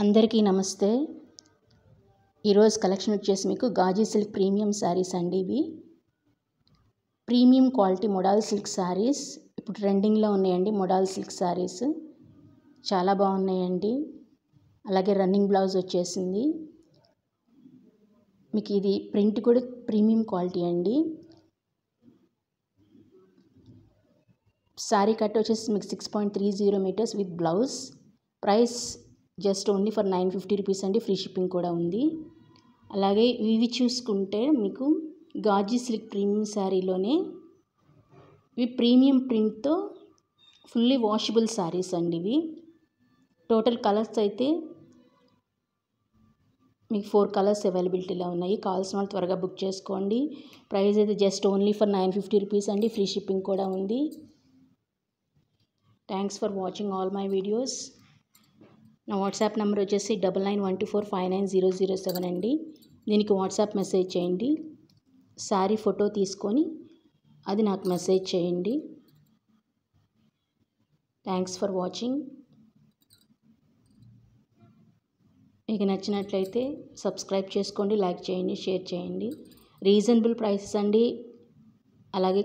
అందరికీ నమస్తే. ఈరోజు కలెక్షన్ వచ్చేసి మీకు గాజీ సిల్క్ ప్రీమియం శారీస్ అండి. ఇవి premium quality model silk saris ఇప్పుడు ట్రెండింగ్లో ఉన్నాయండి. మోడల్ సిల్క్ శారీస్ చాలా బాగున్నాయండి. అలాగే రన్నింగ్ బ్లౌజ్ వచ్చేసింది మీకు. ఇది ప్రింట్ కూడా ప్రీమియం క్వాలిటీ అండి. శారీ కట్ వచ్చేసి మీకు 6.30 metres with blouse. Price just only for 950 rupees అండి. ఫ్రీ షిప్పింగ్ కూడా ఉంది. అలాగే ఇవి చూసుకుంటే మీకు గాజీ సిల్క్ ప్రీమియం శారీలోనే ఇవి ప్రీమియం ప్రింట్తో ఫుల్లీ వాషబుల్ శారీస్ అండి. ఇవి టోటల్ కలర్స్ అయితే మీకు 4 కలర్స్ అవైలబిలిటీలో ఉన్నాయి. కావాల్సిన వాళ్ళు త్వరగా బుక్ చేసుకోండి. ప్రైస్ అయితే జస్ట్ ఓన్లీ ఫర్ 950 రూపీస్ అండి. ఫ్రీ షిప్పింగ్ కూడా ఉంది. Thanks for watching all my videos. నా వాట్సాప్ నెంబర్ వచ్చేసి 9912459007 అండి. దీనికి వాట్సాప్ మెసేజ్ చేయండి. శారీ ఫోటో తీసుకొని అది నాకు మెసేజ్ చేయండి. Thanks for watching. మీకు నచ్చినట్లయితే సబ్స్క్రైబ్ చేసుకోండి, లైక్ చేయండి, షేర్ చేయండి. రీజనబుల్ ప్రైసెస్ అండి. అలాగే